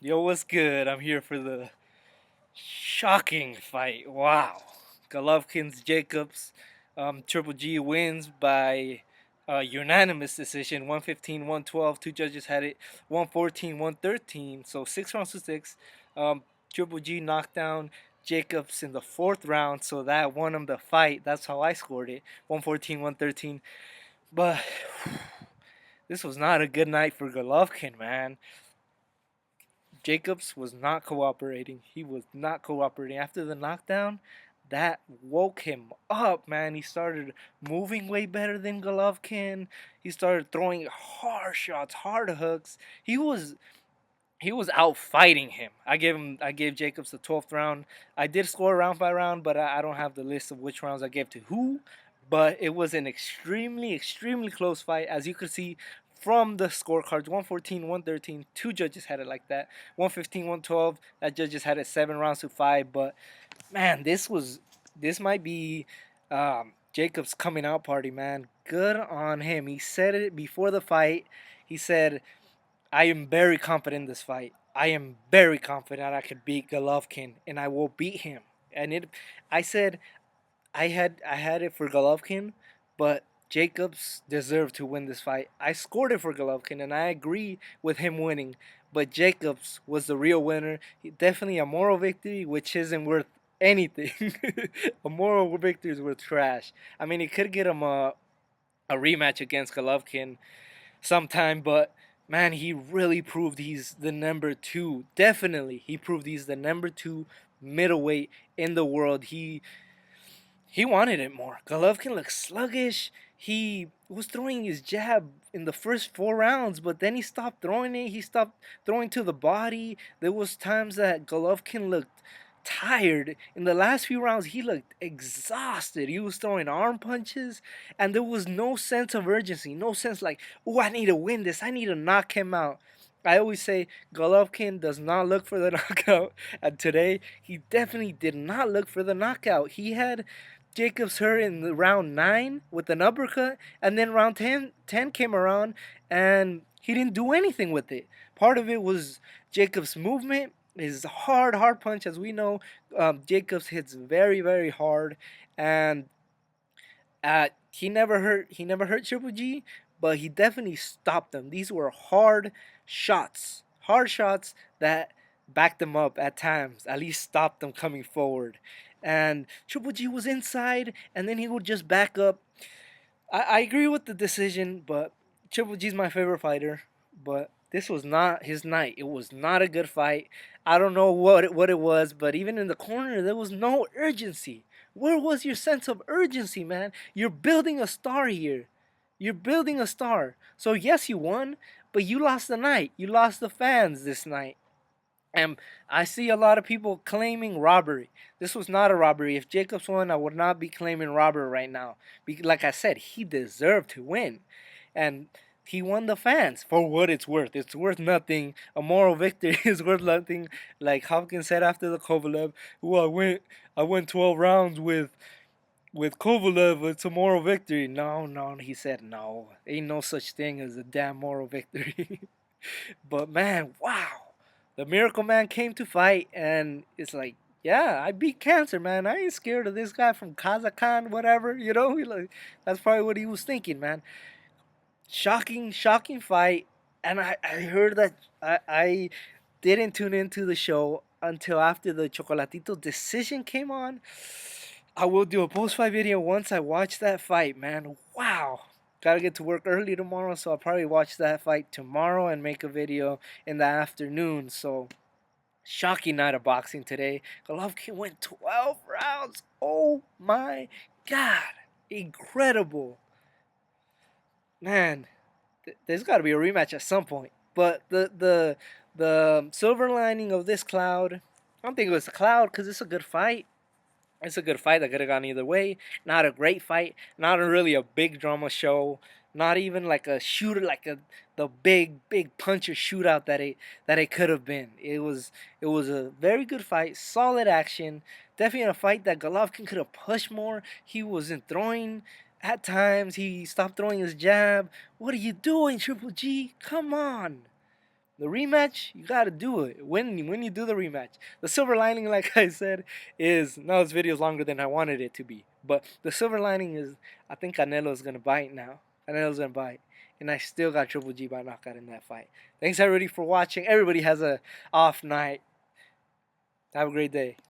Yo, what's good? I'm here for the shocking fight. Wow. Golovkin's Jacobs. Triple G wins by unanimous decision 115, 112. Two judges had it 114, 113. So 6 rounds to six. Triple G knocked down Jacobs in the fourth round. So that won him the fight. That's how I scored it 114, 113. But this was not a good night for Golovkin, man. Jacobs was not cooperating. He was not cooperating. After the knockdown, that woke him up, man. He started moving way better than Golovkin. He started throwing hard shots, hard hooks. He was out fighting him. I gave Jacobs the 12th round. I did score round by round, but I don't have the list of which rounds I gave to who. But it was an extremely close fight. As you could see from the scorecards, 114, 113. Two judges had it like that. 115, 112. That judges had it 7 rounds to 5. But man, this might be Jacobs' coming out party, man. Good on him. He said it before the fight. He said, I am very confident in this fight. I am very confident I could beat Golovkin, and I will beat him. And I said I had it for Golovkin, but Jacobs deserved to win this fight. I scored it for Golovkin, and I agree with him winning. But Jacobs was the real winner. Definitely a moral victory, which isn't worth anything. A moral victory is worth trash. I mean, he could get him a rematch against Golovkin sometime, but man, he really proved he's the number two. Definitely, he proved he's the number two middleweight in the world. He wanted it more. Golovkin looked sluggish. He was throwing his jab in the first 4 rounds, but then he stopped throwing it. He stopped throwing to the body. There was times that Golovkin looked tired. In the last few rounds, he looked exhausted. He was throwing arm punches, and there was no sense of urgency. No sense like, oh, I need to win this. I need to knock him out. I always say Golovkin does not look for the knockout, and today he definitely did not look for the knockout. He had Jacobs hurt in the round 9 with an uppercut, and then round 10 came around, and he didn't do anything with it. Part of it was Jacobs' movement, his hard punch. As we know, Jacobs hits very hard, and he never hurt Triple G, but he definitely stopped them. These were hard shots that backed them up at times, at least stopped them coming forward. And Triple G was inside, and then he would just back up. I agree with the decision, but Triple G's my favorite fighter. But this was not his night. It was not a good fight. I don't know what it was, but even in the corner, there was no urgency. Where was your sense of urgency, man? You're building a star here. You're building a star. So yes, you won, but you lost the night. You lost the fans this night. And I see a lot of people claiming robbery. This was not a robbery. If Jacobs won, I would not be claiming robbery right now. Like I said, he deserved to win. And he won the fans for what it's worth. It's worth nothing. A moral victory is worth nothing. Like Hopkins said after the Kovalev, "Well, I went 12 rounds with Kovalev. It's a moral victory." No, he said no. Ain't no such thing as a damn moral victory. But man, wow. The Miracle Man came to fight, and it's like, yeah, I beat cancer, man. I ain't scared of this guy from Kazakhstan, whatever. That's probably what he was thinking, man. Shocking fight. And I heard that I didn't tune into the show until after the Chocolatito decision came on. I will do a post fight video once I watch that fight, man. Wow. Gotta get to work early tomorrow, so I'll probably watch that fight tomorrow and make a video in the afternoon. So, shocking night of boxing today. Golovkin went 12 rounds. Oh my God. Incredible. Man, there's got to be a rematch at some point. But the silver lining of this cloud, I don't think it was a cloud because it's a good fight. It's a good fight that could have gone either way. Not a great fight. Not a really a big drama show. Not even like a shooter, like the big puncher shootout that it could have been. It was a very good fight, solid action. Definitely a fight that Golovkin could have pushed more. He wasn't throwing at times. He stopped throwing his jab. What are you doing, Triple G? Come on. The rematch, you gotta do it when you do the rematch. The silver lining, like I said, is no, this video is longer than I wanted it to be. But the silver lining is I think Canelo's gonna bite now. Canelo's gonna bite, and I still got Triple G by knockout in that fight. Thanks everybody for watching. Everybody has a off night. Have a great day.